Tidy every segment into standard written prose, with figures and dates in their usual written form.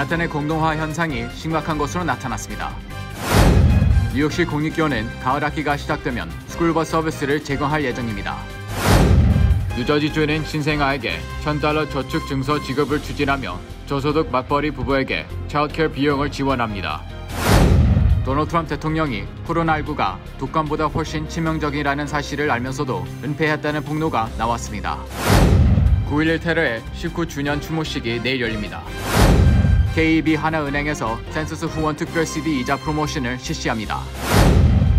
맨하탄의 공동화 현상이 심각한 것으로 나타났습니다. 뉴욕시 공립교는 가을 학기가 시작되면 스쿨버스 서비스를 제공할 예정입니다. 뉴저지주는 신생아에게 $1,000 저축 증서 지급을 추진하며 저소득 맞벌이 부부에게 차일드케어 비용을 지원합니다. 도널드 트럼프 대통령이 코로나19가 독감보다 훨씬 치명적이라는 사실을 알면서도 은폐했다는 폭로가 나왔습니다. 9.11 테러의 19주년 추모식이 내일 열립니다. KEB 하나은행에서 센서스 후원 특별 CD 이자 프로모션을 실시합니다.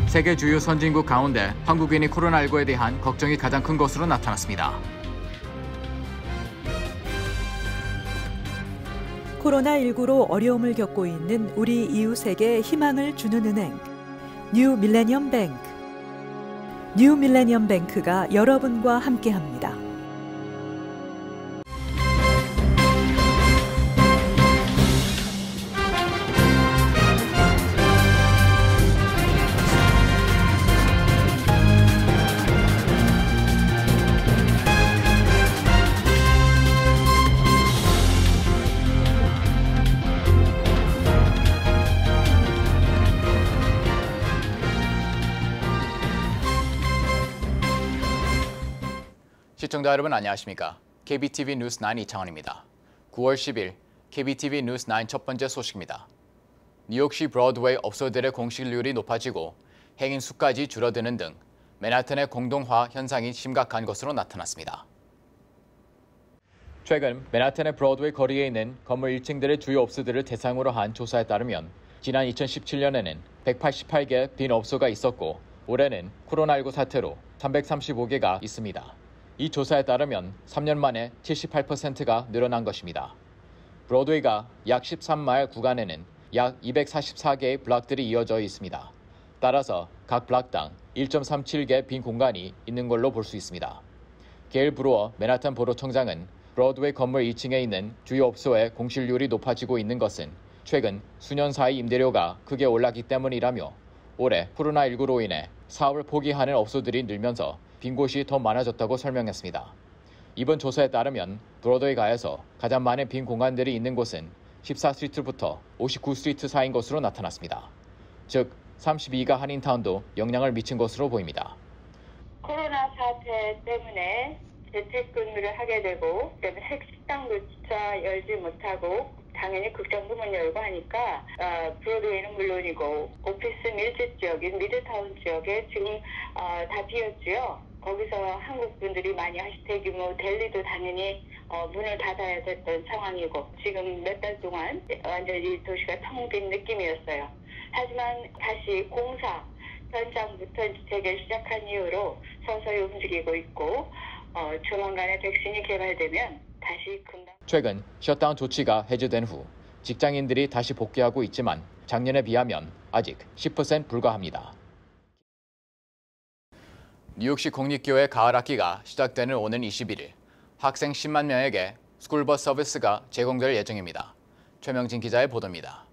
세계 주요 선진국 가운데 한국인이 코로나19에 대한 걱정이 가장 큰 것으로 나타났습니다. 코로나19로 어려움을 겪고 있는 우리 이웃에게 희망을 주는 은행, 뉴 밀레니엄 뱅크. 뉴 밀레니엄 뱅크가 여러분과 함께합니다. 시청자 여러분 안녕하십니까? KBTV 뉴스 9 이창원입니다. 9월 10일 KBTV 뉴스 9 첫 번째 소식입니다. 뉴욕시 브로드웨이 업소들의 공실률이 높아지고 행인 수까지 줄어드는 등 맨하탄의 공동화 현상이 심각한 것으로 나타났습니다. 최근 맨하탄의 브로드웨이 거리에 있는 건물 1층들의 주요 업소들을 대상으로 한 조사에 따르면 지난 2017년에는 188개 빈 업소가 있었고 올해는 코로나19 사태로 335개가 있습니다. 이 조사에 따르면 3년 만에 78%가 늘어난 것입니다. 브로드웨이가 약 13마일 구간에는 약 244개의 블락들이 이어져 있습니다. 따라서 각 블락당 1.37개 빈 공간이 있는 걸로 볼 수 있습니다. 게일 브루어 맨하탄 보로청장은 브로드웨이 건물 2층에 있는 주요 업소의 공실률이 높아지고 있는 것은 최근 수년 사이 임대료가 크게 올랐기 때문이라며 올해 코로나19로 인해 사업을 포기하는 업소들이 늘면서 빈 곳이 더 많아졌다고 설명했습니다. 이번 조사에 따르면 브로드웨이가에서 가장 많은 빈 공간들이 있는 곳은 14스트리트부터 59스트리트 사이인 것으로 나타났습니다. 즉 32가 한인타운도 영향을 미친 것으로 보입니다. 코로나 사태 때문에 재택근무를 하게 되고 그다음에 식당조차 열지 못하고 당연히 극장도 문 열고 하니까 브로드웨이는 물론이고 오피스 밀집 지역인 미드타운 지역에 지금 다 비었지요. 거기서 한국 분들이 많이 대규모 델리도 당연히 문을 닫아야 됐던 상황이고 지금 몇 달 동안 완전히 도시가 텅 빈 느낌이었어요. 하지만 다시 공사 현장부터 재개시작한 이후로 서서히 움직이고 있고 조만간에 백신이 개발되면 다시 금방. 최근 셧다운 조치가 해제된 후 직장인들이 다시 복귀하고 있지만 작년에 비하면 아직 10% 불과합니다. 뉴욕시 공립교회 가을 학기가 시작되는 오는 21일 학생 10만 명에게 스쿨버스 서비스가 제공될 예정입니다. 최명진 기자의 보도입니다.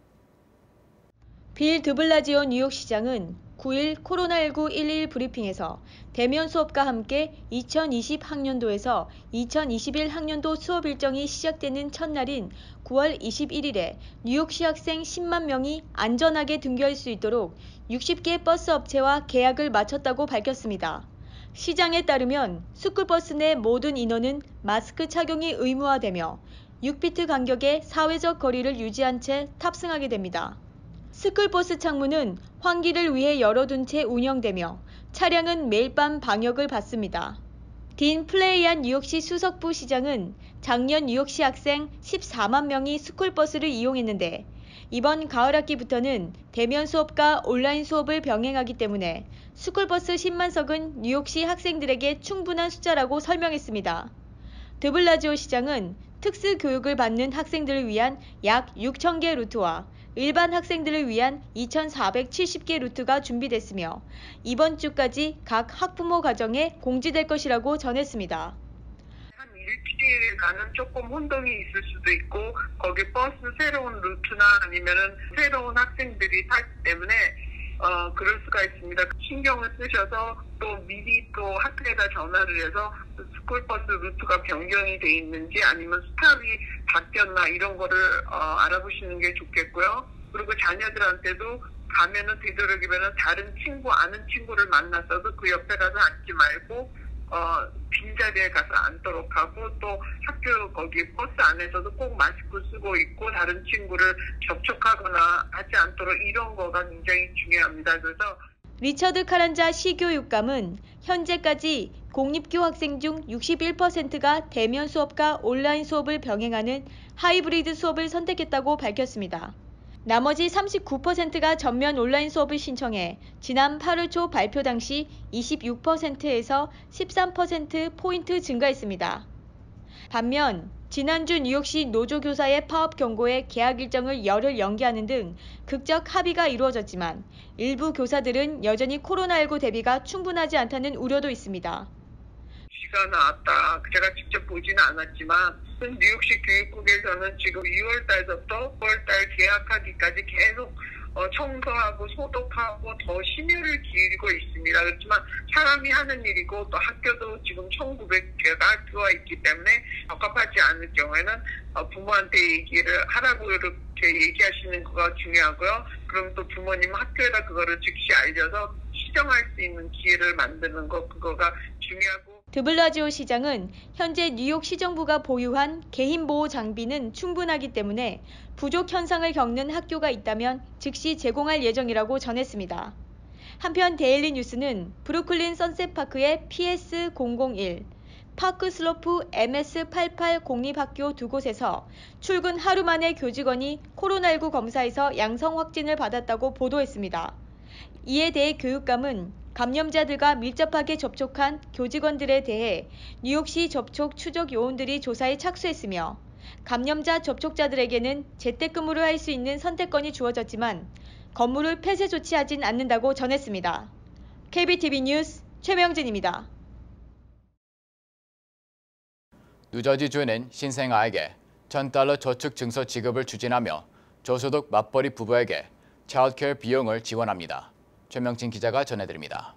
빌 드블라지오 뉴욕시장은 9일 코로나19 1.1 브리핑에서 대면 수업과 함께 2020 학년도에서 2021 학년도 수업 일정이 시작되는 첫날인 9월 21일에 뉴욕시 학생 10만 명이 안전하게 등교할 수 있도록 60개 버스 업체와 계약을 마쳤다고 밝혔습니다. 시장에 따르면 스쿨버스 내 모든 인원은 마스크 착용이 의무화되며 6피트 간격의 사회적 거리를 유지한 채 탑승하게 됩니다. 스쿨버스 창문은 환기를 위해 열어둔 채 운영되며 차량은 매일 밤 방역을 받습니다. 딘 플레이안 뉴욕시 수석부 시장은 작년 뉴욕시 학생 14만 명이 스쿨버스를 이용했는데 이번 가을 학기부터는 대면 수업과 온라인 수업을 병행하기 때문에 스쿨버스 10만 석은 뉴욕시 학생들에게 충분한 숫자라고 설명했습니다. 드블라지오 시장은 특수 교육을 받는 학생들을 위한 약 6,000개 루트와 일반 학생들을 위한 2,470개 루트가 준비됐으며 이번 주까지 각 학부모 가정에 공지될 것이라고 전했습니다. 일주일간은 조금 혼동이 있을 수도 있고 거기 버스 새로운 루트나 아니면은 새로운 학생들이 타기 때문에 그럴 수가 있습니다. 신경을 쓰셔서 또 미리 또 학교에다 전화를 해서 스쿨버스 루트가 변경이 돼 있는지 아니면 스탑이 바뀌었나 이런 거를 알아보시는 게 좋겠고요. 그리고 자녀들한테도 가면은 되도록이면 다른 친구, 아는 친구를 만났어도 그 옆에 가서 앉지 말고 빈자리에 가서 앉도록 하고 또 학교 거기 버스 안에서도 꼭 마스크 쓰고 있고 다른 친구를 접촉하거나 하지 않도록 이런 거가 굉장히 중요합니다. 그래서 리처드 카란자 시교육감은 현재까지 공립교 학생 중 61%가 대면 수업과 온라인 수업을 병행하는 하이브리드 수업을 선택했다고 밝혔습니다. 나머지 39%가 전면 온라인 수업을 신청해 지난 8월 초 발표 당시 26%에서 13%포인트 증가했습니다. 반면 지난주 뉴욕시 노조교사의 파업 경고에 개학 일정을 열흘 연기하는 등 극적 합의가 이루어졌지만 일부 교사들은 여전히 코로나19 대비가 충분하지 않다는 우려도 있습니다. 비가 나왔다. 제가 직접 보지는 않았지만 뉴욕시 교육국에서는 지금 2월 달부터 9월 달 개학하기까지 계속 청소하고 소독하고 더 심혈을 기울이고 있습니다. 그렇지만 사람이 하는 일이고 또 학교도 지금 1,900개가 학교가 있기 때문에 적합하지 않을 경우에는 부모한테 얘기를 하라고 이렇게 얘기하시는 거가 중요하고요. 그럼 또 부모님 학교에다 그거를 즉시 알려서 시정할 수 있는 기회를 만드는 거 그거가 중요하고. 드블라지오 시장은 현재 뉴욕 시정부가 보유한 개인보호 장비는 충분하기 때문에 부족 현상을 겪는 학교가 있다면 즉시 제공할 예정이라고 전했습니다. 한편 데일리 뉴스는 브루클린 선셋파크의 PS001, 파크슬로프 MS88 공립학교 두 곳에서 출근 하루 만에 교직원이 코로나19 검사에서 양성 확진을 받았다고 보도했습니다. 이에 대해 교육감은 감염자들과 밀접하게 접촉한 교직원들에 대해 뉴욕시 접촉 추적 요원들이 조사에 착수했으며 감염자 접촉자들에게는 재택근무를 할 수 있는 선택권이 주어졌지만 건물을 폐쇄 조치하진 않는다고 전했습니다. KBTV 뉴스 최명진입니다. 뉴저지주는 신생아에게 $1,000 저축 증서 지급을 추진하며 저소득 맞벌이 부부에게 차일드케어 비용을 지원합니다. 최명진 기자가 전해드립니다.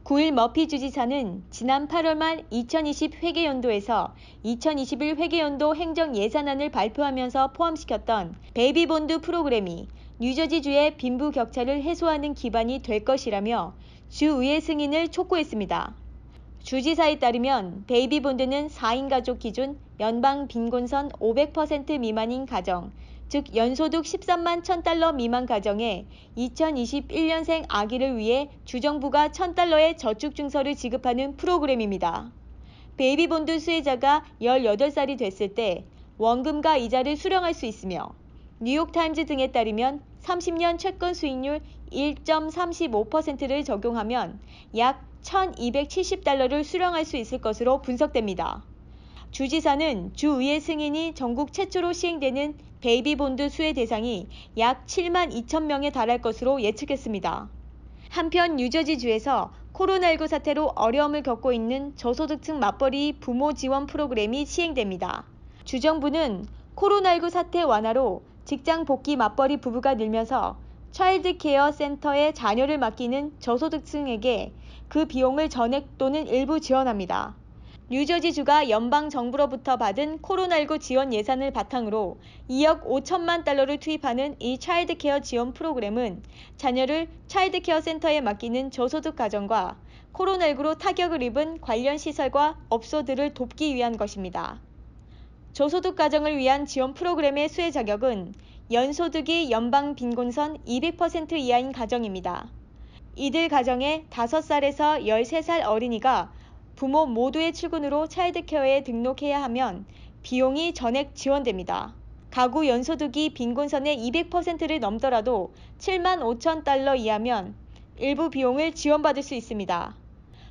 9일 머피 주지사는 지난 8월 말 2020 회계연도에서 2021 회계연도 행정 예산안을 발표하면서 포함시켰던 베이비본드 프로그램이 뉴저지주의 빈부 격차를 해소하는 기반이 될 것이라며 주의회 승인을 촉구했습니다. 주지사에 따르면 베이비본드는 4인 가족 기준 연방 빈곤선 500% 미만인 가정, 즉 연소득 13만 $1,000 미만 가정에 2021년생 아기를 위해 주정부가 $1,000의 저축 증서를 지급하는 프로그램입니다. 베이비본드 수혜자가 18살이 됐을 때 원금과 이자를 수령할 수 있으며 뉴욕타임즈 등에 따르면 30년 채권 수익률 1.35%를 적용하면 약 $1,270를 수령할 수 있을 것으로 분석됩니다. 주지사는 주의회 승인이 전국 최초로 시행되는 베이비본드 수혜 대상이 약 7만 2천 명에 달할 것으로 예측했습니다. 한편 뉴저지주에서 코로나19 사태로 어려움을 겪고 있는 저소득층 맞벌이 부모 지원 프로그램이 시행됩니다. 주정부는 코로나19 사태 완화로 직장 복귀 맞벌이 부부가 늘면서 차일드 케어 센터에 자녀를 맡기는 저소득층에게 그 비용을 전액 또는 일부 지원합니다. 뉴저지주가 연방정부로부터 받은 코로나19 지원 예산을 바탕으로 2억 5천만 달러를 투입하는 이 차일드케어 지원 프로그램은 자녀를 차일드케어 센터에 맡기는 저소득 가정과 코로나19로 타격을 입은 관련 시설과 업소들을 돕기 위한 것입니다. 저소득 가정을 위한 지원 프로그램의 수혜 자격은 연소득이 연방 빈곤선 200% 이하인 가정입니다. 이들 가정의 5살에서 13살 어린이가 부모 모두의 출근으로 차일드케어에 등록해야 하면 비용이 전액 지원됩니다. 가구 연소득이 빈곤선의 200%를 넘더라도 7만 $5천 이하면 일부 비용을 지원받을 수 있습니다.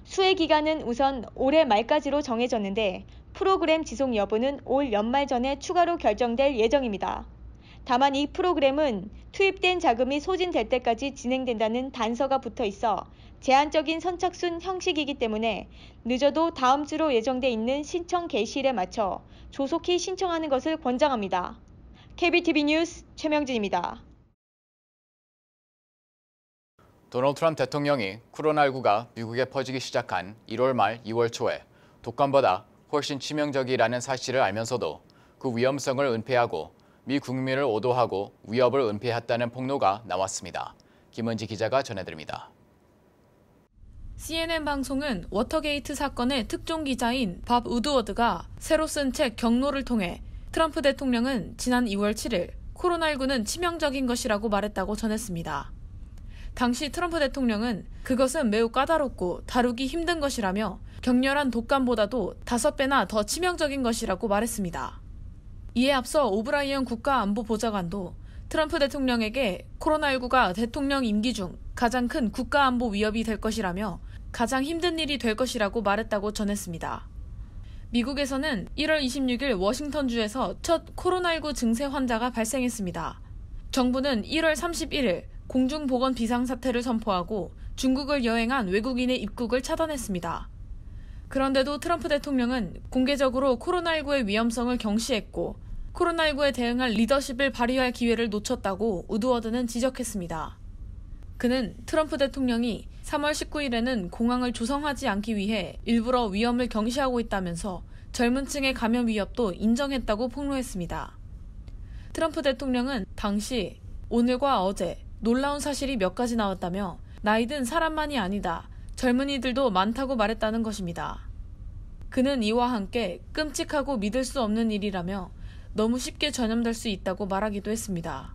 수혜 기간은 우선 올해 말까지로 정해졌는데 프로그램 지속 여부는 올 연말 전에 추가로 결정될 예정입니다. 다만 이 프로그램은 투입된 자금이 소진될 때까지 진행된다는 단서가 붙어 있어 제한적인 선착순 형식이기 때문에 늦어도 다음 주로 예정돼 있는 신청 개시일에 맞춰 조속히 신청하는 것을 권장합니다. KBTV 뉴스 최명진입니다. 도널드 트럼프 대통령이 코로나19가 미국에 퍼지기 시작한 1월 말 2월 초에 독감보다 훨씬 치명적이라는 사실을 알면서도 그 위험성을 은폐하고 미 국민을 오도하고 위협을 은폐했다는 폭로가 나왔습니다. 김은지 기자가 전해드립니다. CNN 방송은 워터게이트 사건의 특종 기자인 밥 우드워드가 새로 쓴 책 경로를 통해 트럼프 대통령은 지난 2월 7일 코로나19는 치명적인 것이라고 말했다고 전했습니다. 당시 트럼프 대통령은 그것은 매우 까다롭고 다루기 힘든 것이라며 격렬한 독감보다도 5배나 더 치명적인 것이라고 말했습니다. 이에 앞서 오브라이언 국가안보보좌관도 트럼프 대통령에게 코로나19가 대통령 임기 중 가장 큰 국가안보 위협이 될 것이라며 가장 힘든 일이 될 것이라고 말했다고 전했습니다. 미국에서는 1월 26일 워싱턴주에서 첫 코로나19 증세 환자가 발생했습니다. 정부는 1월 31일 공중보건 비상사태를 선포하고 중국을 여행한 외국인의 입국을 차단했습니다. 그런데도 트럼프 대통령은 공개적으로 코로나19의 위험성을 경시했고 코로나19에 대응할 리더십을 발휘할 기회를 놓쳤다고 우드워드는 지적했습니다. 그는 트럼프 대통령이 3월 19일에는 공항을 조성하지 않기 위해 일부러 위험을 경시하고 있다면서 젊은 층의 감염 위협도 인정했다고 폭로했습니다. 트럼프 대통령은 당시 오늘과 어제 놀라운 사실이 몇 가지 나왔다며 나이든 사람만이 아니다, 젊은이들도 많다고 말했다는 것입니다. 그는 이와 함께 끔찍하고 믿을 수 없는 일이라며 너무 쉽게 전염될 수 있다고 말하기도 했습니다.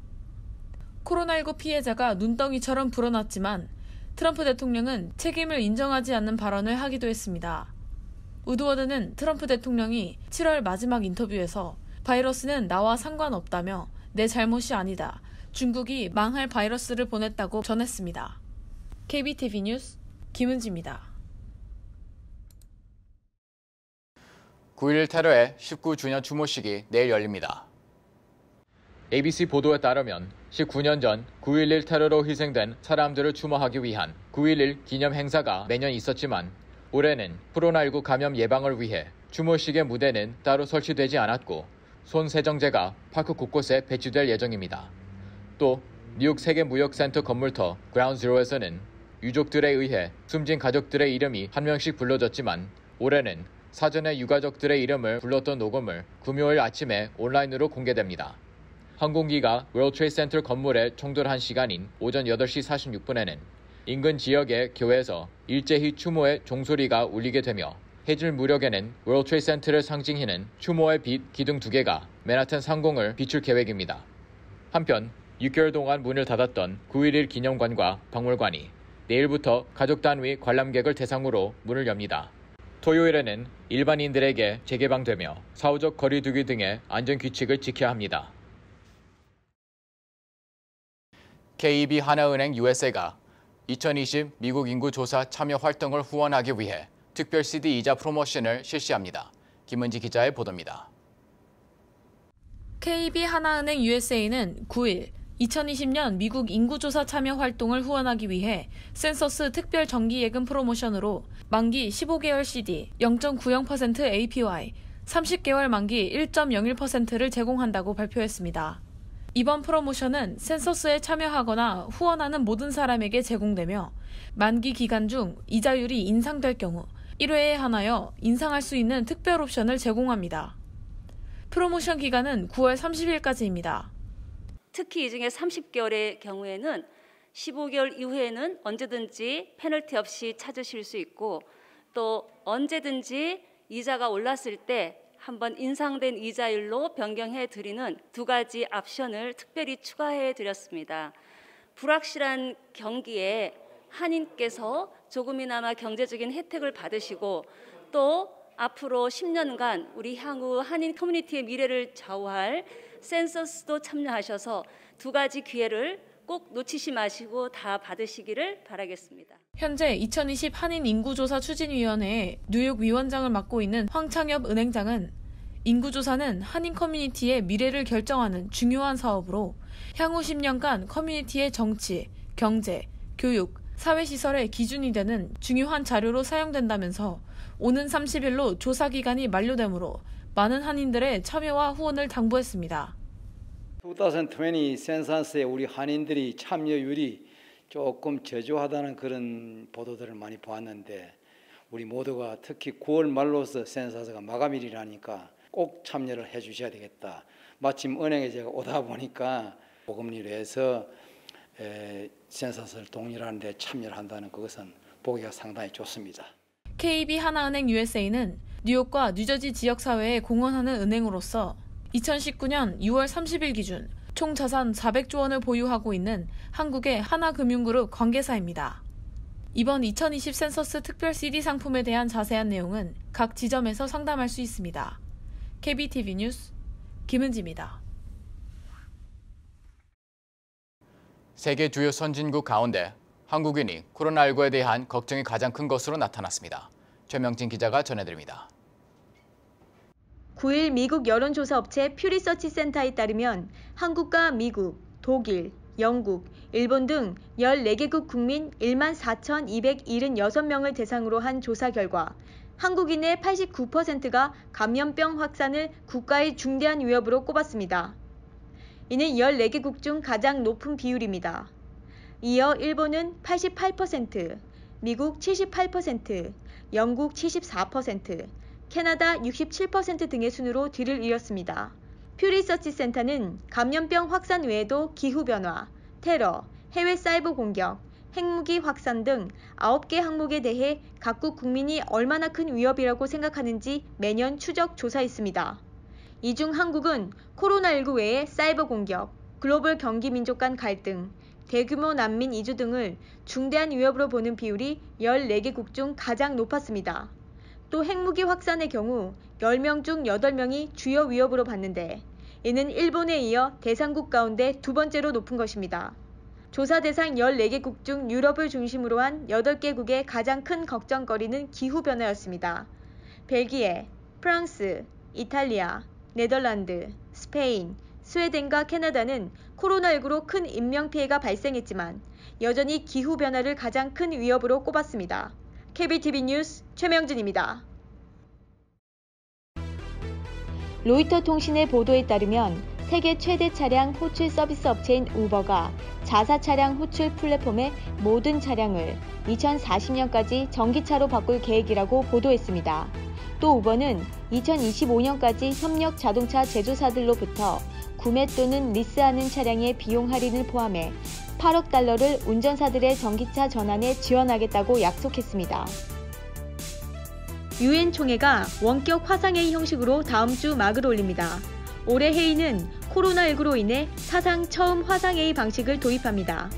코로나19 피해자가 눈덩이처럼 불어났지만 트럼프 대통령은 책임을 인정하지 않는 발언을 하기도 했습니다. 우드워드는 트럼프 대통령이 7월 마지막 인터뷰에서 바이러스는 나와 상관없다며 내 잘못이 아니다, 중국이 망할 바이러스를 보냈다고 전했습니다. KBTV 뉴스 김은지입니다. 9.11 테러의 19주년 추모식이 내일 열립니다. ABC 보도에 따르면 19년 전 9.11 테러로 희생된 사람들을 추모하기 위한 9.11 기념 행사가 매년 있었지만 올해는 코로나19 감염 예방을 위해 추모식의 무대는 따로 설치되지 않았고 손 세정제가 파크 곳곳에 배치될 예정입니다. 또 뉴욕 세계무역센터 건물터 그라운드 제로에서는 유족들에 의해 숨진 가족들의 이름이 한 명씩 불러졌지만 올해는 사전에 유가족들의 이름을 불렀던 녹음을 금요일 아침에 온라인으로 공개됩니다. 항공기가 월드 트레이드 센터 건물에 총돌한 시간인 오전 8시 46분에는 인근 지역의 교회에서 일제히 추모의 종소리가 울리게 되며 해질 무렵에는 월드 트레이드 센터를 상징하는 추모의 빛 기둥 2개가 맨하탄 상공을 비출 계획입니다. 한편 6개월 동안 문을 닫았던 9.11 기념관과 박물관이 내일부터 가족 단위 관람객을 대상으로 문을 엽니다. 토요일에는 일반인들에게 재개방되며 사후적 거리 두기 등의 안전규칙을 지켜야 합니다. KB 하나은행 USA가 2020 미국 인구조사 참여 활동을 후원하기 위해 특별 CD 이자 프로모션을 실시합니다. 김은지 기자의 보도입니다. KB 하나은행 USA는 9일 2020년 미국 인구조사 참여 활동을 후원하기 위해 센서스 특별 정기예금 프로모션으로 만기 15개월 CD 0.90% APY, 30개월 만기 1.01%를 제공한다고 발표했습니다. 이번 프로모션은 센서스에 참여하거나 후원하는 모든 사람에게 제공되며 만기 기간 중 이자율이 인상될 경우 1회에 한하여 인상할 수 있는 특별 옵션을 제공합니다. 프로모션 기간은 9월 30일까지입니다. 특히 이 중에 30개월의 경우에는 15개월 이후에는 언제든지 페널티 없이 찾으실 수 있고 또 언제든지 이자가 올랐을 때 한번 인상된 이자율로 변경해 드리는 2가지 옵션을 특별히 추가해 드렸습니다. 불확실한 경기에 한인께서 조금이나마 경제적인 혜택을 받으시고 또 앞으로 10년간 우리 향후 한인 커뮤니티의 미래를 좌우할 센서스도 참여하셔서 2가지 기회를 꼭 놓치지 마시고 다 받으시기를 바라겠습니다. 현재 2020 한인 인구조사 추진위원회의 뉴욕 위원장을 맡고 있는 황창엽 은행장은 인구조사는 한인 커뮤니티의 미래를 결정하는 중요한 사업으로 향후 10년간 커뮤니티의 정치, 경제, 교육, 사회시설의 기준이 되는 중요한 자료로 사용된다면서 오는 30일로 조사 기간이 만료되므로 많은 한인들의 참여와 후원을 당부했습니다. 2020 센서스에 우리 한인들이 참여율이 조금 저조하다는 그런 보도들을 많이 보았는데 우리 모두가 특히 9월 말로서 센서스가 마감일이라니까 꼭 참여를 해 주셔야 되겠다. 마침 은행에 제가 오다 보니까 고금리로 해서 센서스를 동일하는 데 참여를 한다는 그것은 보기가 상당히 좋습니다. KB 하나은행 USA는 뉴욕과 뉴저지 지역사회에 공헌하는 은행으로서 2019년 6월 30일 기준 총 자산 400조 원을 보유하고 있는 한국의 하나금융그룹 관계사입니다. 이번 2020 센서스 특별 CD 상품에 대한 자세한 내용은 각 지점에서 상담할 수 있습니다. KBTV 뉴스 김은지입니다. 세계 주요 선진국 가운데 한국인이 코로나19에 대한 걱정이 가장 큰 것으로 나타났습니다. 최명진 기자가 전해드립니다. 9일 미국 여론조사 업체 퓨리서치 센터에 따르면 한국과 미국, 독일, 영국, 일본 등 14개국 국민 14,276명을 대상으로 한 조사 결과 한국인의 89%가 감염병 확산을 국가의 중대한 위협으로 꼽았습니다. 이는 14개국 중 가장 높은 비율입니다. 이어 일본은 88%, 미국 78%, 영국 74%, 캐나다 67% 등의 순으로 뒤를 이었습니다. 퓨리서치 센터는 감염병 확산 외에도 기후변화, 테러, 해외 사이버 공격, 핵무기 확산 등 9개 항목에 대해 각국 국민이 얼마나 큰 위협이라고 생각하는지 매년 추적 조사했습니다. 이 중 한국은 코로나19 외에 사이버 공격, 글로벌 경기 민족 간 갈등, 대규모 난민 이주 등을 중대한 위협으로 보는 비율이 14개국 중 가장 높았습니다. 또 핵무기 확산의 경우 10명 중 8명이 주요 위협으로 봤는데 이는 일본에 이어 대상국 가운데 두 번째로 높은 것입니다. 조사 대상 14개국 중 유럽을 중심으로 한 8개국의 가장 큰 걱정거리는 기후변화였습니다. 벨기에, 프랑스, 이탈리아, 네덜란드, 스페인, 스웨덴과 캐나다는 코로나19로 큰 인명피해가 발생했지만 여전히 기후변화를 가장 큰 위협으로 꼽았습니다. KBTV 뉴스 최명진입니다. 로이터 통신의 보도에 따르면 세계 최대 차량 호출 서비스 업체인 우버가 자사 차량 호출 플랫폼의 모든 차량을 2040년까지 전기차로 바꿀 계획이라고 보도했습니다. 또 우버는 2025년까지 협력 자동차 제조사들로부터 구매 또는 리스하는 차량의 비용 할인을 포함해 8억 달러를 운전사들의 전기차 전환에 지원하겠다고 약속했습니다. UN 총회가 원격 화상회의 형식으로 다음 주 막을 올립니다. 올해 회의는 코로나19로 인해 사상 처음 화상회의 방식을 도입합니다.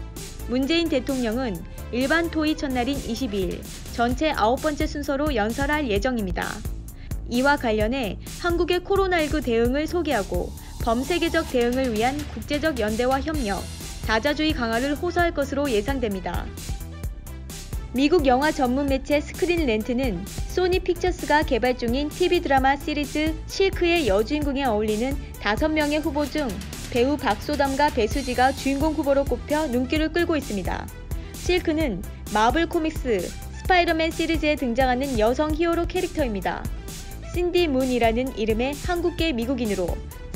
문재인 대통령은 일반 토의 첫날인 22일 전체 9번째 순서로 연설할 예정입니다. 이와 관련해 한국의 코로나19 대응을 소개하고 범세계적 대응을 위한 국제적 연대와 협력, 다자주의 강화를 호소할 것으로 예상됩니다. 미국 영화 전문 매체 스크린 렌트는 소니 픽처스가 개발 중인 TV 드라마 시리즈 실크의 여주인공에 어울리는 5명의 후보 중 배우 박소담과 배수지가 주인공 후보로 꼽혀 눈길을 끌고 있습니다. 실크는 마블 코믹스 스파이더맨 시리즈에 등장하는 여성 히어로 캐릭터입니다. 신디 문이라는 이름의 한국계 미국인으로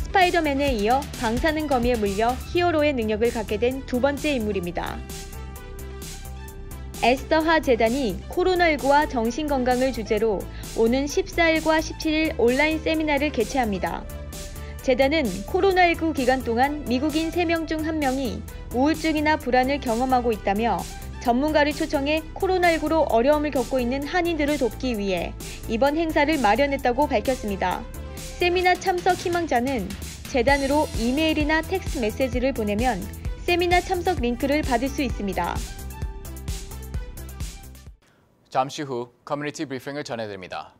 스파이더맨에 이어 방사능 거미에 물려 히어로의 능력을 갖게 된 두 번째 인물입니다. 에스더하 재단이 코로나19와 정신건강을 주제로 오는 14일과 17일 온라인 세미나를 개최합니다. 재단은 코로나19 기간 동안 미국인 3명 중 1명이 우울증이나 불안을 경험하고 있다며 전문가를 초청해 코로나19로 어려움을 겪고 있는 한인들을 돕기 위해 이번 행사를 마련했다고 밝혔습니다. 세미나 참석 희망자는 재단으로 이메일이나 텍스트 메시지를 보내면 세미나 참석 링크를 받을 수 있습니다. 잠시 후 커뮤니티 브리핑을 전해드립니다.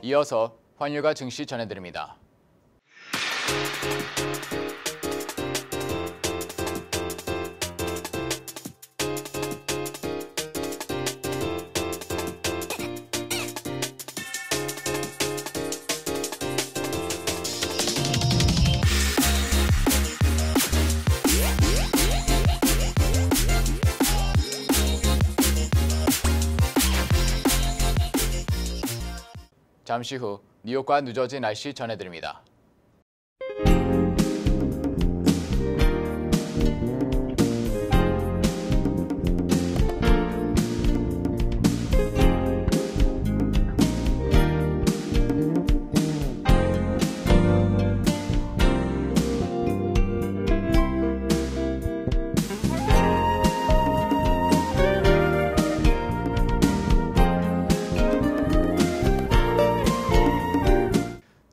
이어서 환율과 증시 전해드립니다. 잠시 후 뉴욕과 뉴저지 날씨 전해드립니다.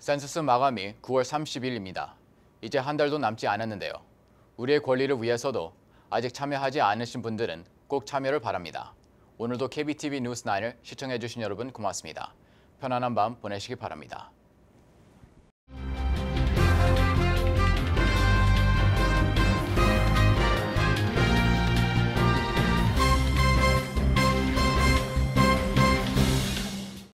센서스 마감이 9월 30일입니다. 이제 한 달도 남지 않았는데요. 우리의 권리를 위해서도 아직 참여하지 않으신 분들은 꼭 참여를 바랍니다. 오늘도 KBTV 뉴스 9을 시청해주신 여러분 고맙습니다. 편안한 밤 보내시기 바랍니다.